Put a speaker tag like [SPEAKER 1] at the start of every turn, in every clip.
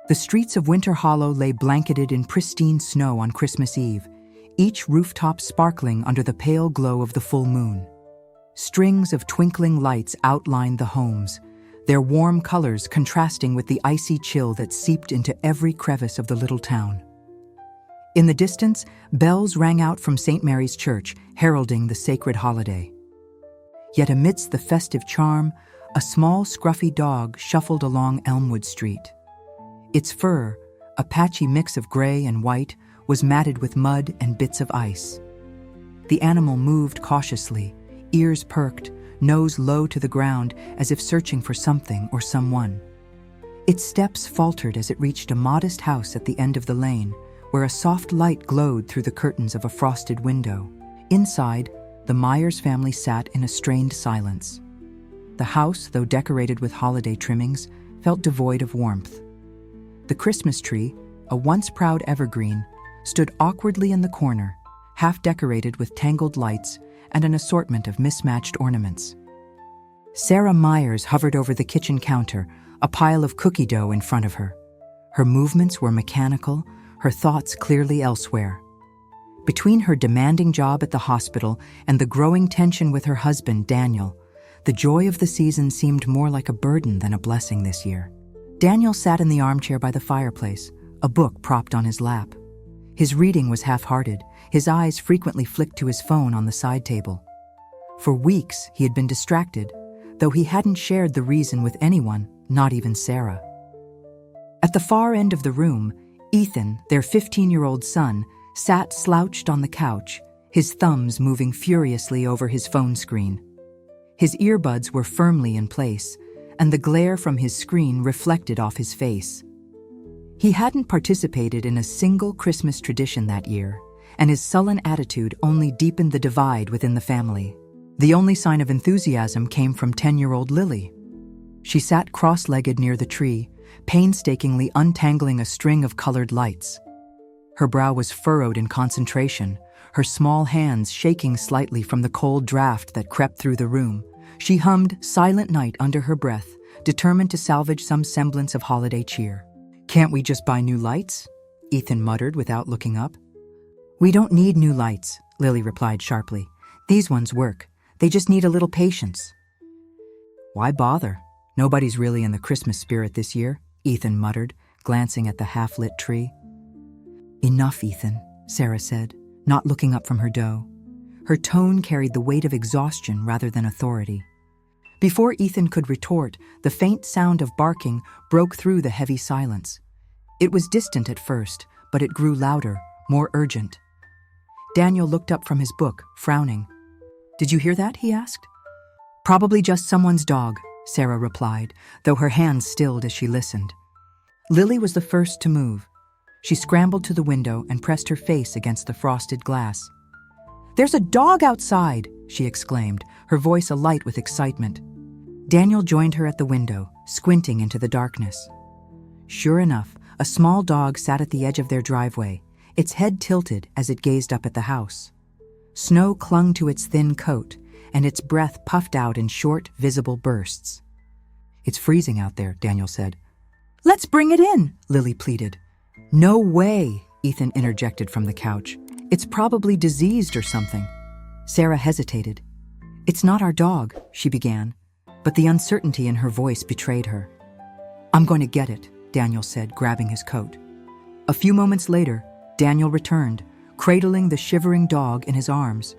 [SPEAKER 1] The streets of Winter Hollow lay blanketed in pristine snow on Christmas Eve, each rooftop sparkling under the pale glow of the full moon. Strings of twinkling lights outlined the homes, their warm colors contrasting with the icy chill that seeped into every crevice of the little town. In the distance, bells rang out from St. Mary's Church, heralding the sacred holiday. Yet amidst the festive charm, a small scruffy dog shuffled along Elmwood Street. Its fur, a patchy mix of gray and white, was matted with mud and bits of ice. The animal moved cautiously, ears perked, nose low to the ground as if searching for something or someone. Its steps faltered as it reached a modest house at the end of the lane, where a soft light glowed through the curtains of a frosted window. Inside, the Meyers family sat in a strained silence. The house, though decorated with holiday trimmings, felt devoid of warmth. The Christmas tree, a once proud evergreen, stood awkwardly in the corner, half decorated with tangled lights and an assortment of mismatched ornaments. Sarah Meyers hovered over the kitchen counter, a pile of cookie dough in front of her. Her movements were mechanical, her thoughts clearly elsewhere. Between her demanding job at the hospital and the growing tension with her husband, Daniel, the joy of the season seemed more like a burden than a blessing this year. Daniel sat in the armchair by the fireplace, a book propped on his lap. His reading was half-hearted, his eyes frequently flicked to his phone on the side table. For weeks, he had been distracted, though he hadn't shared the reason with anyone, not even Sarah. At the far end of the room, Ethan, their 15-year-old son, sat slouched on the couch, his thumbs moving furiously over his phone screen. His earbuds were firmly in place, and the glare from his screen reflected off his face. He hadn't participated in a single Christmas tradition that year, and his sullen attitude only deepened the divide within the family. The only sign of enthusiasm came from 10-year-old Lily. She sat cross-legged near the tree, painstakingly untangling a string of colored lights. Her brow was furrowed in concentration, her small hands shaking slightly from the cold draft that crept through the room. She hummed Silent Night under her breath, determined to salvage some semblance of holiday cheer. "Can't we just buy new lights?" Ethan muttered without looking up. "We don't need new lights," Lily replied sharply. "These ones work. They just need a little patience." "Why bother? Nobody's really in the Christmas spirit this year," Ethan muttered, glancing at the half-lit tree. "Enough, Ethan," Sarah said, not looking up from her dough. Her tone carried the weight of exhaustion rather than authority. Before Ethan could retort, the faint sound of barking broke through the heavy silence. It was distant at first, but it grew louder, more urgent. Daniel looked up from his book, frowning. "Did you hear that?" he asked. "Probably just someone's dog," Sarah replied, though her hands stilled as she listened. Lily was the first to move. She scrambled to the window and pressed her face against the frosted glass. "There's a dog outside!" she exclaimed, her voice alight with excitement. Daniel joined her at the window, squinting into the darkness. Sure enough, a small dog sat at the edge of their driveway, its head tilted as it gazed up at the house. Snow clung to its thin coat, and its breath puffed out in short, visible bursts. "It's freezing out there," Daniel said. "Let's bring it in," Lily pleaded. "No way," Ethan interjected from the couch. "It's probably diseased or something." Sarah hesitated. "It's not our dog," she began, but the uncertainty in her voice betrayed her. "I'm going to get it," Daniel said, grabbing his coat. A few moments later, Daniel returned, cradling the shivering dog in his arms.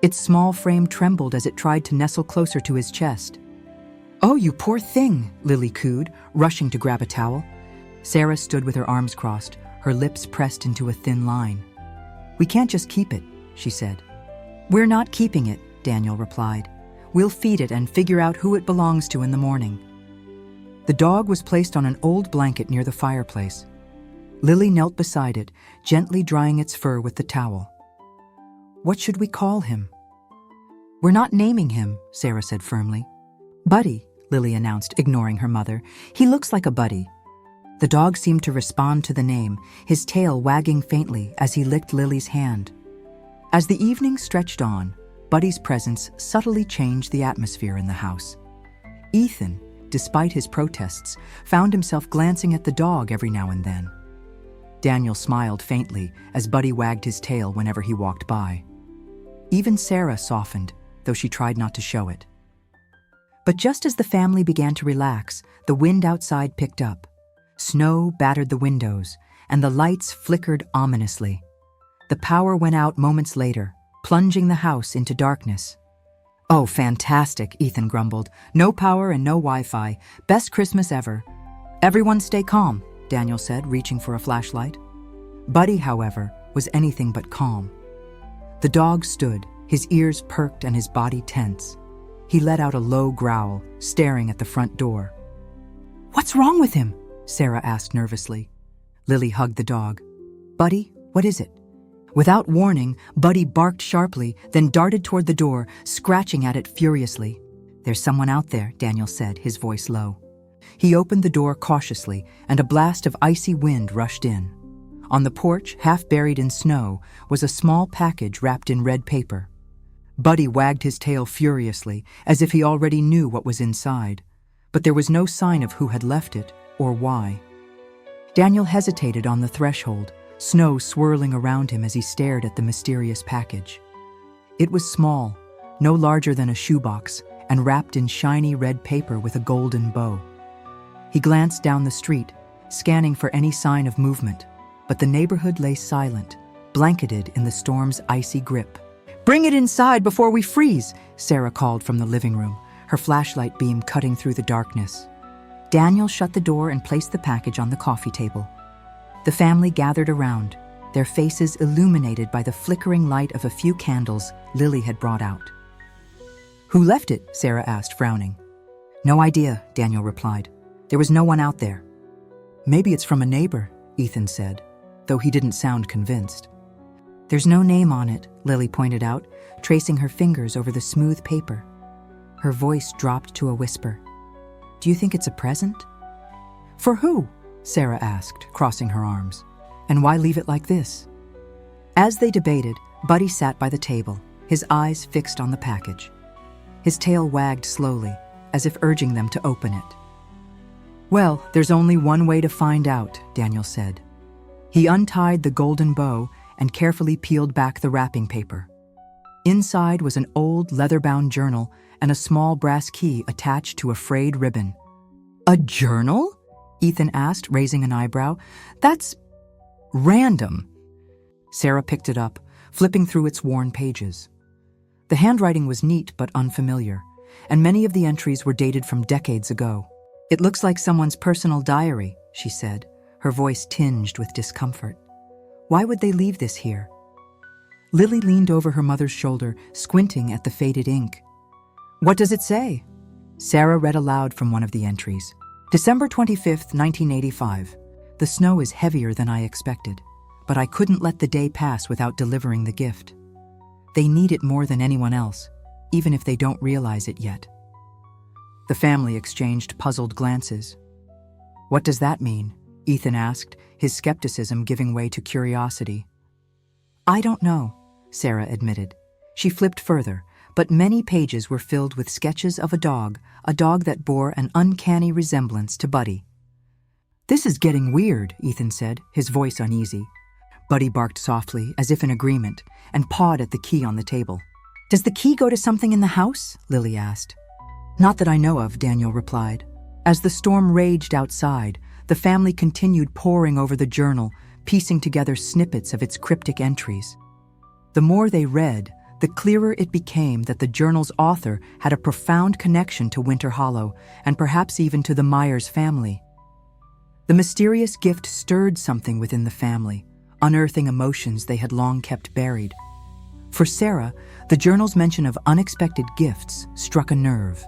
[SPEAKER 1] Its small frame trembled as it tried to nestle closer to his chest. "Oh, you poor thing," Lily cooed, rushing to grab a towel. Sarah stood with her arms crossed, her lips pressed into a thin line. "We can't just keep it," she said. "We're not keeping it," Daniel replied. "We'll feed it and figure out who it belongs to in the morning." The dog was placed on an old blanket near the fireplace. Lily knelt beside it, gently drying its fur with the towel. "What should we call him?" "We're not naming him," Sarah said firmly. "Buddy," Lily announced, ignoring her mother. "He looks like a buddy." The dog seemed to respond to the name, his tail wagging faintly as he licked Lily's hand. As the evening stretched on, Buddy's presence subtly changed the atmosphere in the house. Ethan, despite his protests, found himself glancing at the dog every now and then. Daniel smiled faintly as Buddy wagged his tail whenever he walked by. Even Sarah softened, though she tried not to show it. But just as the family began to relax, the wind outside picked up. Snow battered the windows, and the lights flickered ominously. The power went out moments later, plunging the house into darkness. "Oh, fantastic," Ethan grumbled. "No power and no Wi-Fi. Best Christmas ever." "Everyone stay calm," Daniel said, reaching for a flashlight. Buddy, however, was anything but calm. The dog stood, his ears perked and his body tense. He let out a low growl, staring at the front door. "What's wrong with him?" Sarah asked nervously. Lily hugged the dog. "Buddy, what is it?" Without warning, Buddy barked sharply, then darted toward the door, scratching at it furiously. "There's someone out there," Daniel said, his voice low. He opened the door cautiously, and a blast of icy wind rushed in. On the porch, half buried in snow, was a small package wrapped in red paper. Buddy wagged his tail furiously, as if he already knew what was inside, but there was no sign of who had left it or why. Daniel hesitated on the threshold, snow swirling around him as he stared at the mysterious package. It was small, no larger than a shoebox, and wrapped in shiny red paper with a golden bow. He glanced down the street, scanning for any sign of movement, but the neighborhood lay silent, blanketed in the storm's icy grip. "Bring it inside before we freeze," Sarah called from the living room, her flashlight beam cutting through the darkness. Daniel shut the door and placed the package on the coffee table. The family gathered around, their faces illuminated by the flickering light of a few candles Lily had brought out. "Who left it?" Sarah asked, frowning. "No idea," Daniel replied. "There was no one out there." "Maybe it's from a neighbor," Ethan said, though he didn't sound convinced. "There's no name on it," Lily pointed out, tracing her fingers over the smooth paper. Her voice dropped to a whisper. "Do you think it's a present?" "For who?" Sarah asked, crossing her arms. "And why leave it like this?" As they debated, Buddy sat by the table, his eyes fixed on the package. His tail wagged slowly, as if urging them to open it. "Well, there's only one way to find out," Daniel said. He untied the golden bow and carefully peeled back the wrapping paper. Inside was an old leather-bound journal and a small brass key attached to a frayed ribbon. "A journal?" Ethan asked, raising an eyebrow. "That's random." Sarah picked it up, flipping through its worn pages. The handwriting was neat but unfamiliar, and many of the entries were dated from decades ago. "It looks like someone's personal diary," she said, her voice tinged with discomfort. "Why would they leave this here?" Lily leaned over her mother's shoulder, squinting at the faded ink. "What does it say?" Sarah read aloud from one of the entries. "December 25th, 1985. The snow is heavier than I expected, but I couldn't let the day pass without delivering the gift. They need it more than anyone else, even if they don't realize it yet." The family exchanged puzzled glances. "What does that mean?" Ethan asked, his skepticism giving way to curiosity. "I don't know," Sarah admitted. She flipped further, but many pages were filled with sketches of a dog that bore an uncanny resemblance to Buddy. "This is getting weird," Ethan said, his voice uneasy. Buddy barked softly, as if in agreement, and pawed at the key on the table. "Does the key go to something in the house?" Lily asked. "Not that I know of," Daniel replied. As the storm raged outside, the family continued poring over the journal, piecing together snippets of its cryptic entries. The more they read, the clearer it became that the journal's author had a profound connection to Winter Hollow, and perhaps even to the Meyers family. The mysterious gift stirred something within the family, unearthing emotions they had long kept buried. For Sarah, the journal's mention of unexpected gifts struck a nerve.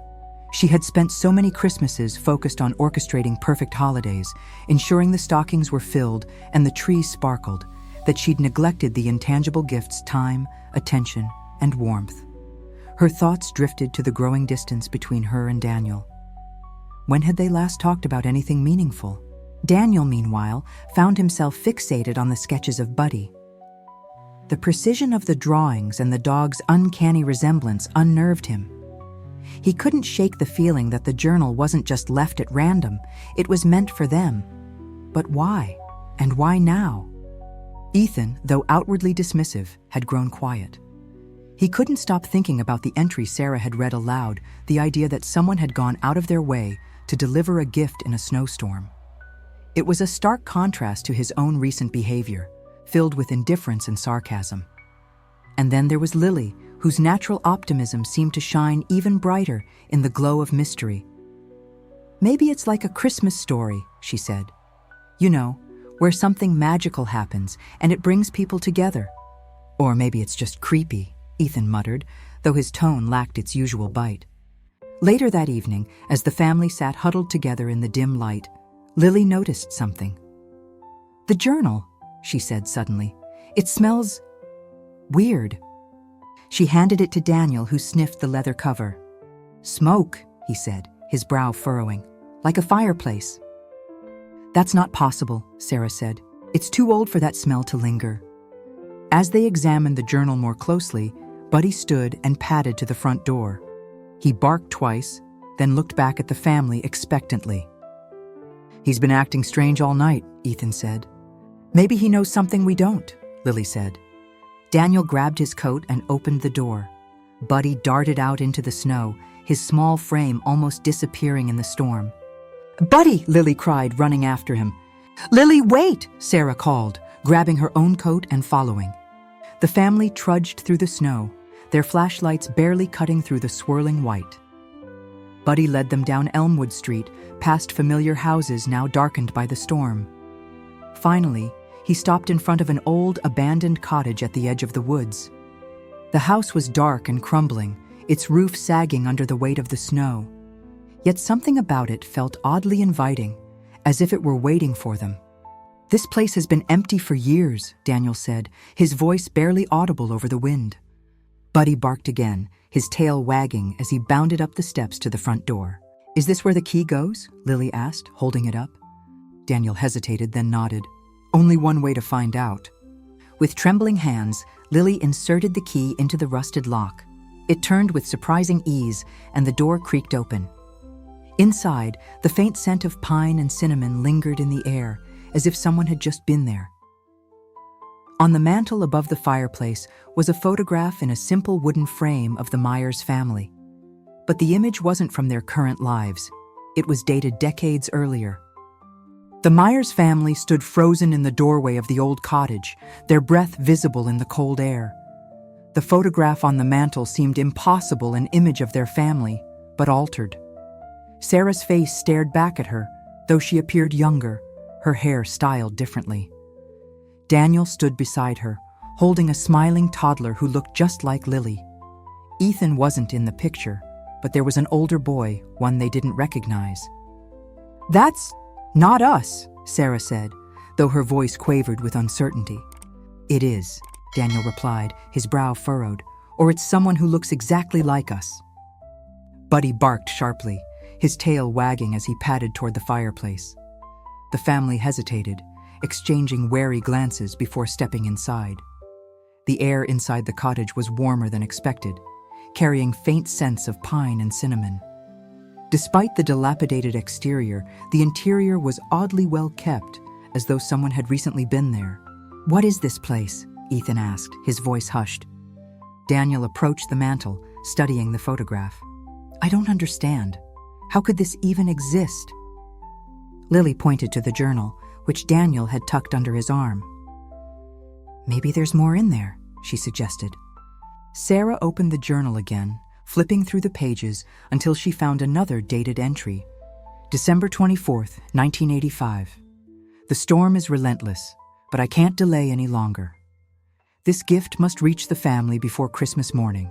[SPEAKER 1] She had spent so many Christmases focused on orchestrating perfect holidays, ensuring the stockings were filled and the trees sparkled, that she'd neglected the intangible gifts' time, attention, and warmth. Her thoughts drifted to the growing distance between her and Daniel. When had they last talked about anything meaningful? Daniel, meanwhile, found himself fixated on the sketches of Buddy. The precision of the drawings and the dog's uncanny resemblance unnerved him. He couldn't shake the feeling that the journal wasn't just left at random, it was meant for them. But why? And why now? Ethan, though outwardly dismissive, had grown quiet. He couldn't stop thinking about the entry Sarah had read aloud, the idea that someone had gone out of their way to deliver a gift in a snowstorm. It was a stark contrast to his own recent behavior, filled with indifference and sarcasm. And then there was Lily, whose natural optimism seemed to shine even brighter in the glow of mystery. "Maybe it's like a Christmas story," she said. "You know, where something magical happens and it brings people together. Or maybe it's just creepy," Ethan muttered, though his tone lacked its usual bite. Later that evening, as the family sat huddled together in the dim light, Lily noticed something. "The journal," she said suddenly. "It smells weird." She handed it to Daniel, who sniffed the leather cover. "Smoke," he said, his brow furrowing, "like a fireplace." "That's not possible," Sarah said. "It's too old for that smell to linger." As they examined the journal more closely, Buddy stood and padded to the front door. He barked twice, then looked back at the family expectantly. "He's been acting strange all night," Ethan said. "Maybe he knows something we don't," Lily said. Daniel grabbed his coat and opened the door. Buddy darted out into the snow, his small frame almost disappearing in the storm. "Buddy!" Lily cried, running after him. "Lily, wait!" Sarah called, grabbing her own coat and following. The family trudged through the snow, their flashlights barely cutting through the swirling white. Buddy led them down Elmwood Street, past familiar houses now darkened by the storm. Finally, he stopped in front of an old, abandoned cottage at the edge of the woods. The house was dark and crumbling, its roof sagging under the weight of the snow. Yet something about it felt oddly inviting, as if it were waiting for them. "This place has been empty for years," Daniel said, his voice barely audible over the wind. Buddy barked again, his tail wagging as he bounded up the steps to the front door. "Is this where the key goes?" Lily asked, holding it up. Daniel hesitated, then nodded. "Only one way to find out." With trembling hands, Lily inserted the key into the rusted lock. It turned with surprising ease, and the door creaked open. Inside, the faint scent of pine and cinnamon lingered in the air, as if someone had just been there. On the mantel above the fireplace was a photograph in a simple wooden frame of the Meyers family. But the image wasn't from their current lives. It was dated decades earlier. The Meyers family stood frozen in the doorway of the old cottage, their breath visible in the cold air. The photograph on the mantel seemed impossible an image of their family, but altered. Sarah's face stared back at her, though she appeared younger, her hair styled differently. Daniel stood beside her, holding a smiling toddler who looked just like Lily. Ethan wasn't in the picture, but there was an older boy, one they didn't recognize. "That's not us," Sarah said, though her voice quavered with uncertainty. "It is," Daniel replied, his brow furrowed, "or it's someone who looks exactly like us." Buddy barked sharply, his tail wagging as he padded toward the fireplace. The family hesitated, exchanging wary glances before stepping inside. The air inside the cottage was warmer than expected, carrying faint scents of pine and cinnamon. Despite the dilapidated exterior, the interior was oddly well kept, as though someone had recently been there. "What is this place?" Ethan asked, his voice hushed. Daniel approached the mantel, studying the photograph. "I don't understand. How could this even exist?" Lily pointed to the journal, which Daniel had tucked under his arm. "Maybe there's more in there," she suggested. Sarah opened the journal again, flipping through the pages until she found another dated entry. December 24th, 1985. "The storm is relentless, but I can't delay any longer. This gift must reach the family before Christmas morning.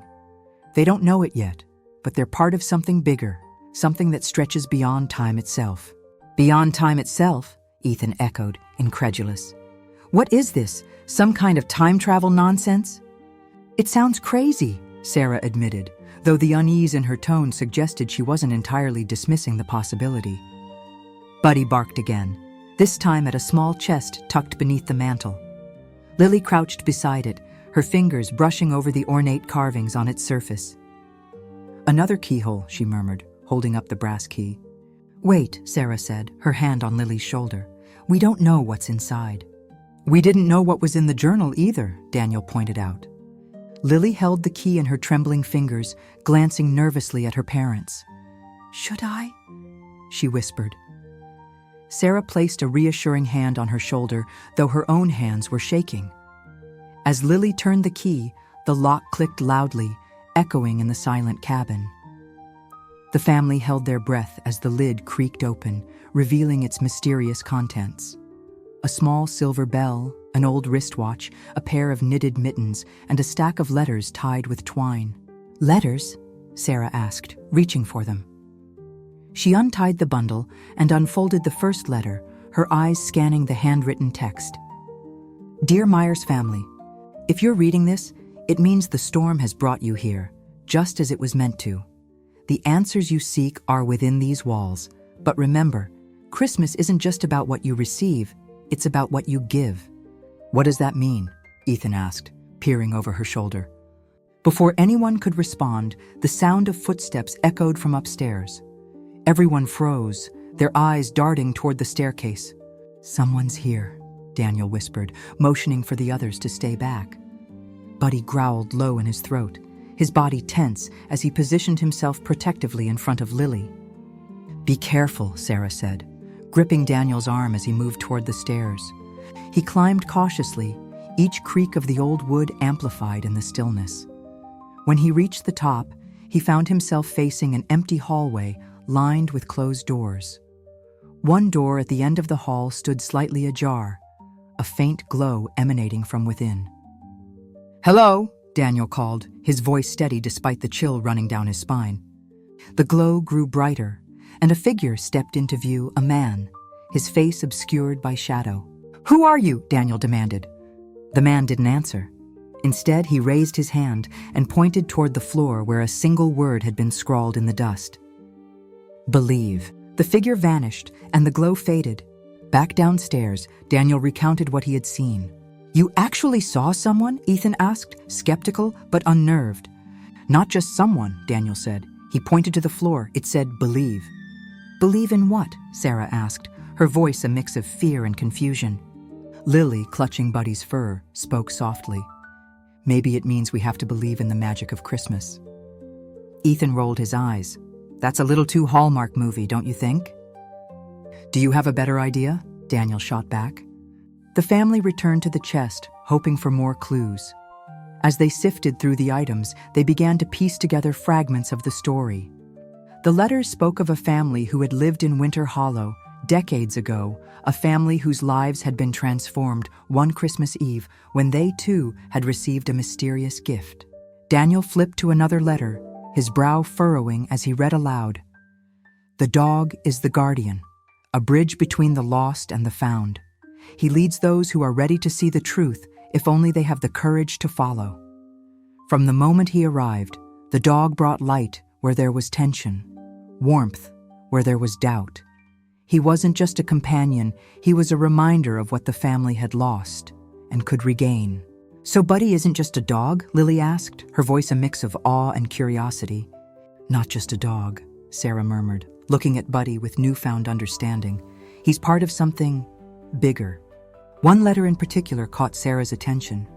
[SPEAKER 1] They don't know it yet, but they're part of something bigger, something that stretches beyond time itself." "Beyond time itself?" Ethan echoed, incredulous. "What is this? Some kind of time travel nonsense?" "It sounds crazy," Sarah admitted, though the unease in her tone suggested she wasn't entirely dismissing the possibility. Buddy barked again, this time at a small chest tucked beneath the mantel. Lily crouched beside it, her fingers brushing over the ornate carvings on its surface. Another keyhole, she murmured, holding up the brass key. Wait, Sarah said, her hand on Lily's shoulder. We don't know what's inside. We didn't know what was in the journal either, Daniel pointed out. Lily held the key in her trembling fingers, glancing nervously at her parents. Should I? She whispered. Sarah placed a reassuring hand on her shoulder, though her own hands were shaking. As Lily turned the key, the lock clicked loudly, echoing in the silent cabin. The family held their breath as the lid creaked open, revealing its mysterious contents. A small silver bell, an old wristwatch, a pair of knitted mittens, and a stack of letters tied with twine. Letters? Sarah asked, reaching for them. She untied the bundle and unfolded the first letter, her eyes scanning the handwritten text. Dear Meyers family, if you're reading this, it means the storm has brought you here, just as it was meant to. The answers you seek are within these walls, but remember, Christmas isn't just about what you receive, it's about what you give. What does that mean? Ethan asked, peering over her shoulder. Before anyone could respond, the sound of footsteps echoed from upstairs. Everyone froze, their eyes darting toward the staircase. Someone's here, Daniel whispered, motioning for the others to stay back. Buddy growled low in his throat, his body tense as he positioned himself protectively in front of Lily. Be careful, Sarah said, gripping Daniel's arm as he moved toward the stairs. He climbed cautiously, each creak of the old wood amplified in the stillness. When he reached the top, he found himself facing an empty hallway lined with closed doors. One door at the end of the hall stood slightly ajar, a faint glow emanating from within. Hello, Daniel called, his voice steady despite the chill running down his spine. The glow grew brighter, and a figure stepped into view, a man, his face obscured by shadow. Who are you? Daniel demanded. The man didn't answer. Instead, he raised his hand and pointed toward the floor where a single word had been scrawled in the dust. Believe. The figure vanished, and the glow faded. Back downstairs, Daniel recounted what he had seen. You actually saw someone? Ethan asked, skeptical but unnerved. Not just someone, Daniel said. He pointed to the floor. It said, believe. Believe in what? Sarah asked, her voice a mix of fear and confusion. Lily, clutching Buddy's fur, spoke softly. Maybe it means we have to believe in the magic of Christmas. Ethan rolled his eyes. That's a little too Hallmark movie, don't you think? Do you have a better idea? Daniel shot back. The family returned to the chest, hoping for more clues. As they sifted through the items, they began to piece together fragments of the story. The letters spoke of a family who had lived in Winter Hollow decades ago, a family whose lives had been transformed one Christmas Eve when they too had received a mysterious gift. Daniel flipped to another letter, his brow furrowing as he read aloud. The dog is the guardian, a bridge between the lost and the found. He leads those who are ready to see the truth, if only they have the courage to follow. From the moment he arrived, the dog brought light where there was tension, warmth where there was doubt. He wasn't just a companion, he was a reminder of what the family had lost and could regain. So Buddy isn't just a dog? Lily asked, her voice a mix of awe and curiosity. Not just a dog, Sarah murmured, looking at Buddy with newfound understanding. He's part of something bigger. One letter in particular caught Sarah's attention.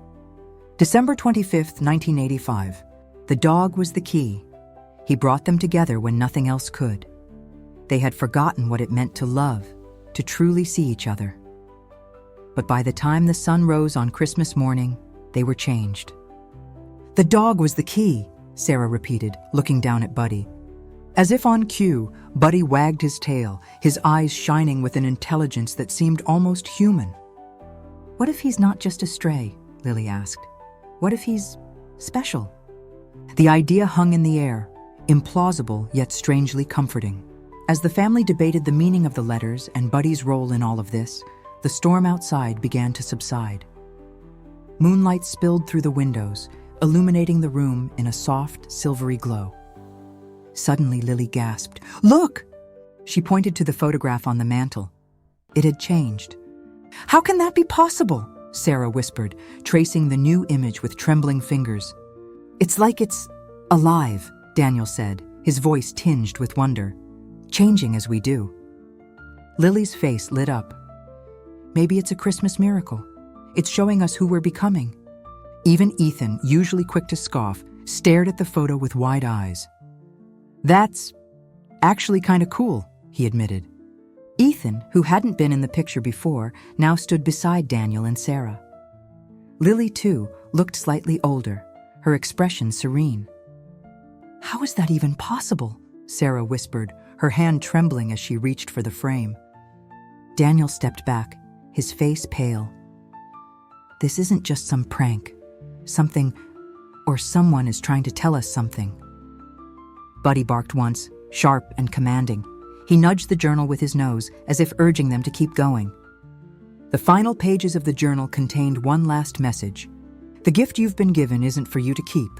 [SPEAKER 1] December 25th, 1985. The dog was the key. He brought them together when nothing else could. They had forgotten what it meant to love, to truly see each other. But by the time the sun rose on Christmas morning, they were changed. The dog was the key, Sarah repeated, looking down at Buddy. As if on cue, Buddy wagged his tail, his eyes shining with an intelligence that seemed almost human. What if he's not just a stray? Lily asked. What if he's special? The idea hung in the air, implausible yet strangely comforting. As the family debated the meaning of the letters and Buddy's role in all of this, the storm outside began to subside. Moonlight spilled through the windows, illuminating the room in a soft, silvery glow. Suddenly, Lily gasped, "Look!" She pointed to the photograph on the mantel. It had changed. "How can that be possible?" Sarah whispered, tracing the new image with trembling fingers. "It's like it's alive," Daniel said, his voice tinged with wonder. Changing as we do. Lily's face lit up. Maybe it's a Christmas miracle. It's showing us who we're becoming. Even Ethan, usually quick to scoff, stared at the photo with wide eyes. That's actually kind of cool, he admitted. Ethan, who hadn't been in the picture before, now stood beside Daniel and Sarah. Lily, too, looked slightly older, her expression serene. "How is that even possible?" Sarah whispered, her hand trembling as she reached for the frame. Daniel stepped back, his face pale. "This isn't just some prank. Something or someone is trying to tell us something." Buddy barked once, sharp and commanding. He nudged the journal with his nose, as if urging them to keep going. The final pages of the journal contained one last message. "The gift you've been given isn't for you to keep.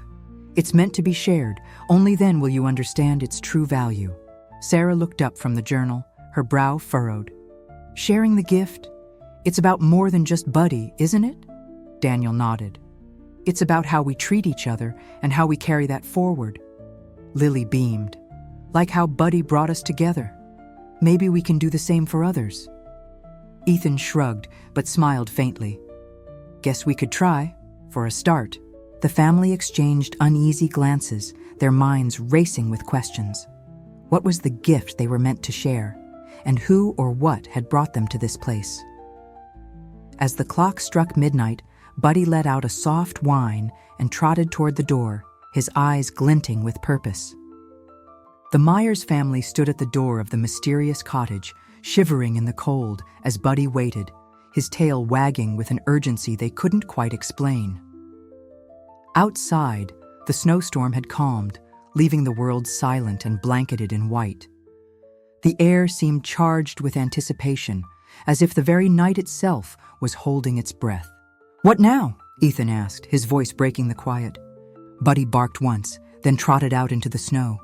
[SPEAKER 1] It's meant to be shared. Only then will you understand its true value." Sarah looked up from the journal, her brow furrowed. "Sharing the gift? It's about more than just Buddy, isn't it?" Daniel nodded. "It's about how we treat each other and how we carry that forward." Lily beamed. "Like how Buddy brought us together. Maybe we can do the same for others." Ethan shrugged, but smiled faintly. "Guess we could try, for a start." The family exchanged uneasy glances, their minds racing with questions. What was the gift they were meant to share? And who or what had brought them to this place? As the clock struck midnight, Buddy let out a soft whine and trotted toward the door, his eyes glinting with purpose. The Meyers family stood at the door of the mysterious cottage, shivering in the cold as Buddy waited, his tail wagging with an urgency they couldn't quite explain. Outside, the snowstorm had calmed, leaving the world silent and blanketed in white. The air seemed charged with anticipation, as if the very night itself was holding its breath. "What now?" Ethan asked, his voice breaking the quiet. Buddy barked once, then trotted out into the snow.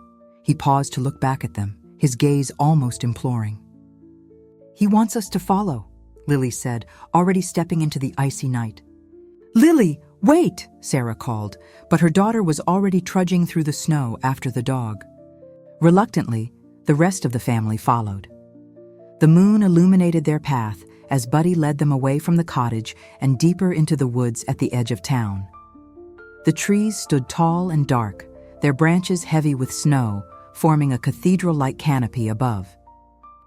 [SPEAKER 1] He paused to look back at them, his gaze almost imploring. "He wants us to follow," Lily said, already stepping into the icy night. "Lily, wait!" Sarah called, but her daughter was already trudging through the snow after the dog. Reluctantly, the rest of the family followed. The moon illuminated their path as Buddy led them away from the cottage and deeper into the woods at the edge of town. The trees stood tall and dark, their branches heavy with snow, forming a cathedral-like canopy above.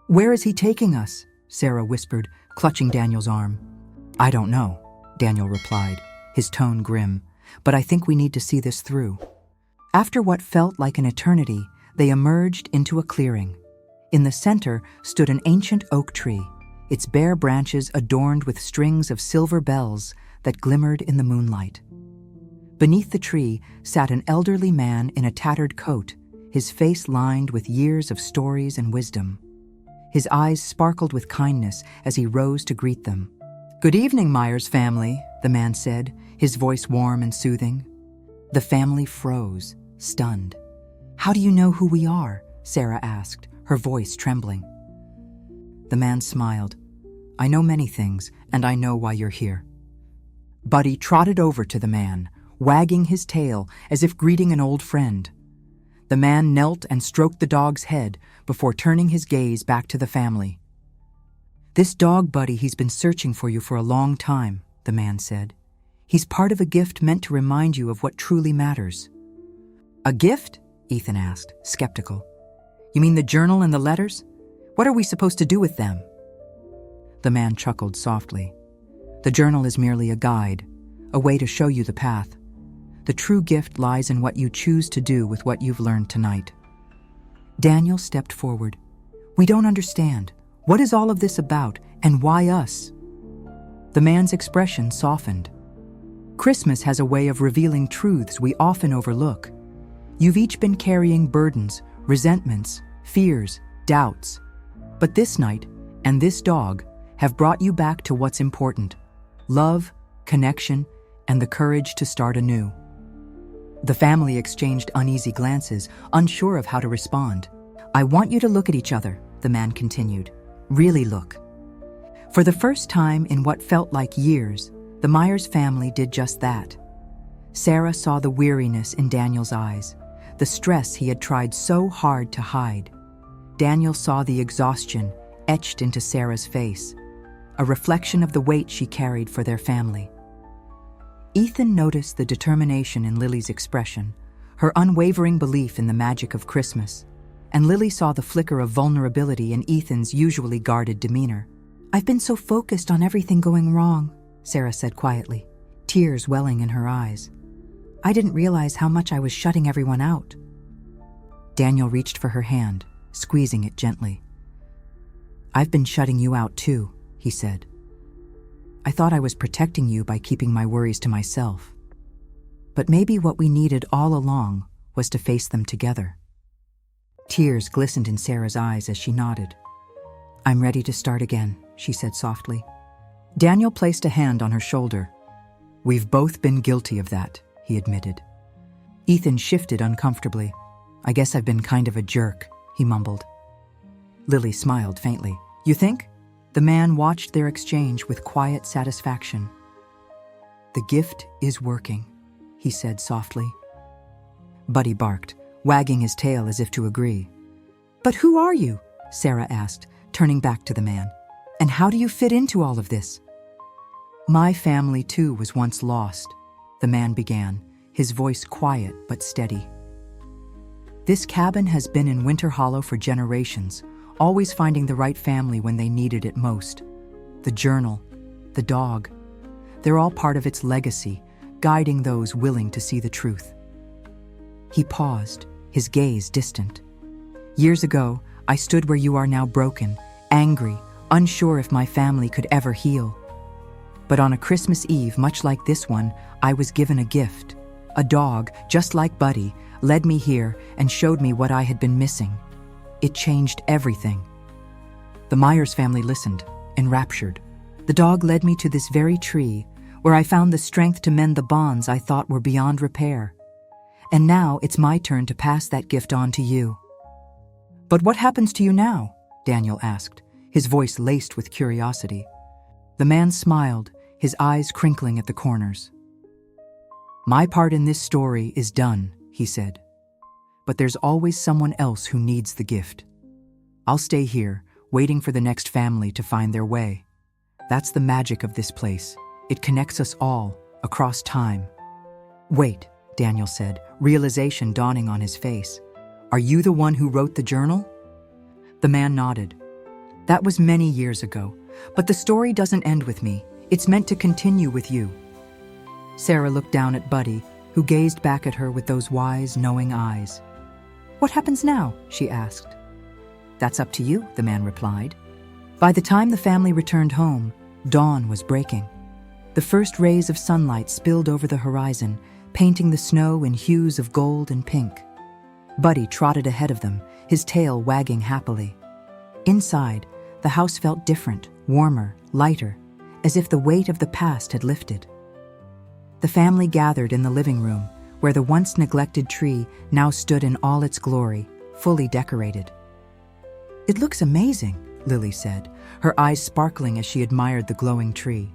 [SPEAKER 1] "Where is he taking us?" Sarah whispered, clutching Daniel's arm. "I don't know," Daniel replied, his tone grim, "but I think we need to see this through." After what felt like an eternity, they emerged into a clearing. In the center stood an ancient oak tree, its bare branches adorned with strings of silver bells that glimmered in the moonlight. Beneath the tree sat an elderly man in a tattered coat, his face lined with years of stories and wisdom. His eyes sparkled with kindness as he rose to greet them. "Good evening, Meyers family," the man said, his voice warm and soothing. The family froze, stunned. "How do you know who we are?" Sarah asked, her voice trembling. The man smiled. "I know many things, and I know why you're here." Buddy trotted over to the man, wagging his tail as if greeting an old friend. The man knelt and stroked the dog's head before turning his gaze back to the family. "This dog, Buddy, he's been searching for you for a long time," the man said. "He's part of a gift meant to remind you of what truly matters." "A gift?" Ethan asked, skeptical. "You mean the journal and the letters? What are we supposed to do with them?" The man chuckled softly. "The journal is merely a guide, a way to show you the path. The true gift lies in what you choose to do with what you've learned tonight." Daniel stepped forward. "We don't understand. What is all of this about, and why us?" The man's expression softened. "Christmas has a way of revealing truths we often overlook. You've each been carrying burdens, resentments, fears, doubts. But this night, and this dog, have brought you back to what's important: love, connection, and the courage to start anew." The family exchanged uneasy glances, unsure of how to respond. "I want you to look at each other," the man continued. "Really look." For the first time in what felt like years, the Meyers family did just that. Sarah saw the weariness in Daniel's eyes, the stress he had tried so hard to hide. Daniel saw the exhaustion etched into Sarah's face, a reflection of the weight she carried for their family. Ethan noticed the determination in Lily's expression, her unwavering belief in the magic of Christmas, and Lily saw the flicker of vulnerability in Ethan's usually guarded demeanor. "I've been so focused on everything going wrong," Sarah said quietly, tears welling in her eyes. "I didn't realize how much I was shutting everyone out." Daniel reached for her hand, squeezing it gently. "I've been shutting you out too," he said. "I thought I was protecting you by keeping my worries to myself. But maybe what we needed all along was to face them together." Tears glistened in Sarah's eyes as she nodded. "I'm ready to start again," she said softly. Daniel placed a hand on her shoulder. "We've both been guilty of that," he admitted. Ethan shifted uncomfortably. "I guess I've been kind of a jerk," he mumbled. Lily smiled faintly. "You think?" The man watched their exchange with quiet satisfaction. "The gift is working," he said softly. Buddy barked, wagging his tail as if to agree. "But who are you?" Sarah asked, turning back to the man. "And how do you fit into all of this?" "My family too was once lost," the man began, his voice quiet but steady. "This cabin has been in Winter Hollow for generations, always finding the right family when they needed it most. The journal, the dog, they're all part of its legacy, guiding those willing to see the truth." He paused, his gaze distant. "Years ago, I stood where you are now, broken, angry, unsure if my family could ever heal. But on a Christmas Eve, much like this one, I was given a gift. A dog, just like Buddy, led me here and showed me what I had been missing. It changed everything." The Meyers family listened, enraptured. "The dog led me to this very tree, where I found the strength to mend the bonds I thought were beyond repair. And now it's my turn to pass that gift on to you." "But what happens to you now?" Daniel asked, his voice laced with curiosity. The man smiled, his eyes crinkling at the corners. "My part in this story is done," he said. "But there's always someone else who needs the gift. I'll stay here, waiting for the next family to find their way. That's the magic of this place. It connects us all, across time." "Wait," Daniel said, realization dawning on his face. "Are you the one who wrote the journal?" The man nodded. "That was many years ago, but the story doesn't end with me. It's meant to continue with you." Sarah looked down at Buddy, who gazed back at her with those wise, knowing eyes. "What happens now?" she asked. "That's up to you," the man replied. By the time the family returned home, dawn was breaking. The first rays of sunlight spilled over the horizon, painting the snow in hues of gold and pink. Buddy trotted ahead of them, his tail wagging happily. Inside, the house felt different, warmer, lighter, as if the weight of the past had lifted. The family gathered in the living room, where the once neglected tree now stood in all its glory, fully decorated. "It looks amazing," Lily said, her eyes sparkling as she admired the glowing tree.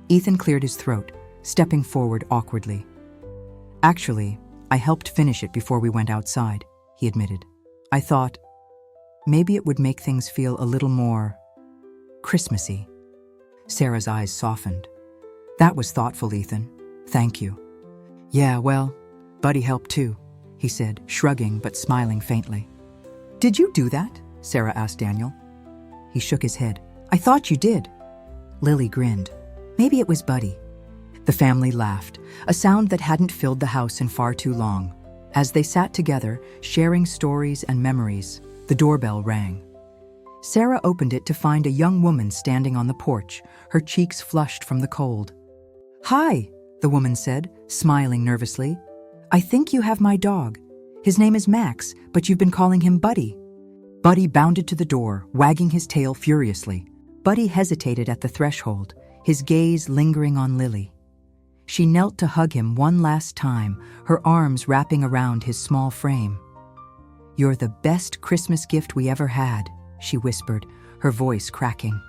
[SPEAKER 1] Ethan cleared his throat, stepping forward awkwardly. "Actually, I helped finish it before we went outside," he admitted. "I thought maybe it would make things feel a little more Christmassy." Sarah's eyes softened. "That was thoughtful, Ethan. Thank you." "Yeah, well, Buddy helped too," he said, shrugging but smiling faintly. "Did you do that?" Sarah asked Daniel. He shook his head. "I thought you did." Lily grinned. "Maybe it was Buddy." The family laughed, a sound that hadn't filled the house in far too long. As they sat together, sharing stories and memories, the doorbell rang. Sarah opened it to find a young woman standing on the porch, her cheeks flushed from the cold. "Hi," the woman said, smiling nervously. "I think you have my dog. His name is Max, but you've been calling him Buddy." Buddy bounded to the door, wagging his tail furiously. Buddy hesitated at the threshold, his gaze lingering on Lily. She knelt to hug him one last time, her arms wrapping around his small frame. "You're the best Christmas gift we ever had," she whispered, her voice cracking.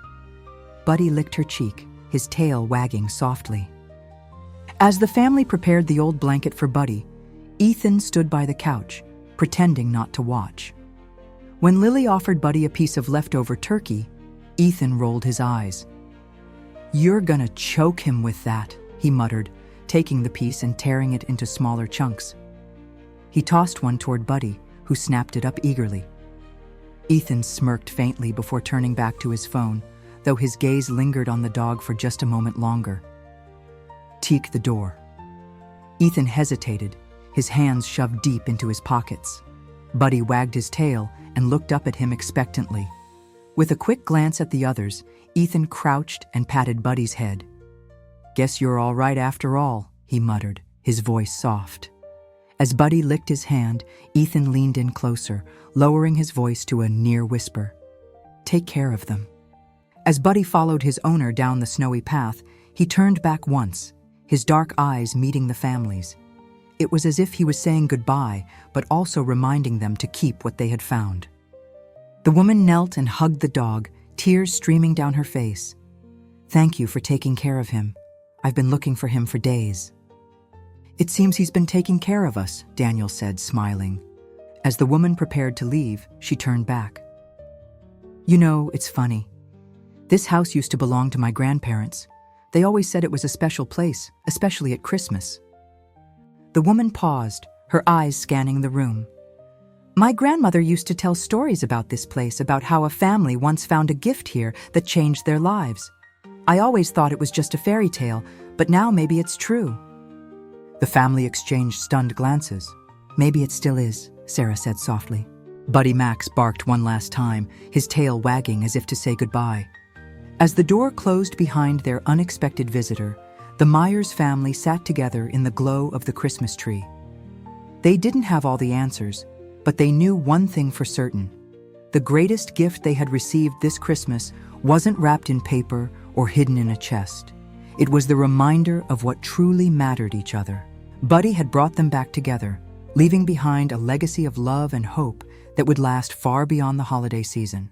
[SPEAKER 1] Buddy licked her cheek, his tail wagging softly. As the family prepared the old blanket for Buddy, Ethan stood by the couch, pretending not to watch. When Lily offered Buddy a piece of leftover turkey, Ethan rolled his eyes. "You're gonna choke him with that," he muttered, taking the piece and tearing it into smaller chunks. He tossed one toward Buddy, who snapped it up eagerly. Ethan smirked faintly before turning back to his phone, though his gaze lingered on the dog for just a moment longer. Teek the door. Ethan hesitated, his hands shoved deep into his pockets. Buddy wagged his tail and looked up at him expectantly. With a quick glance at the others, Ethan crouched and patted Buddy's head. "Guess you're all right after all," he muttered, his voice soft. As Buddy licked his hand, Ethan leaned in closer, lowering his voice to a near whisper. "Take care of them." As Buddy followed his owner down the snowy path, he turned back once, his dark eyes meeting the family's. It was as if he was saying goodbye, but also reminding them to keep what they had found. The woman knelt and hugged the dog, tears streaming down her face. "Thank you for taking care of him. I've been looking for him for days." "It seems he's been taking care of us," Daniel said, smiling. As the woman prepared to leave, she turned back. "You know, it's funny. This house used to belong to my grandparents. They always said it was a special place, especially at Christmas." The woman paused, her eyes scanning the room. "My grandmother used to tell stories about this place, about how a family once found a gift here that changed their lives. I always thought it was just a fairy tale, but now maybe it's true." The family exchanged stunned glances. "Maybe it still is," Sarah said softly. Buddy Max barked one last time, his tail wagging as if to say goodbye. As the door closed behind their unexpected visitor, the Meyers family sat together in the glow of the Christmas tree. They didn't have all the answers, but they knew one thing for certain. The greatest gift they had received this Christmas wasn't wrapped in paper or hidden in a chest. It was the reminder of what truly mattered each other. Buddy had brought them back together, leaving behind a legacy of love and hope that would last far beyond the holiday season.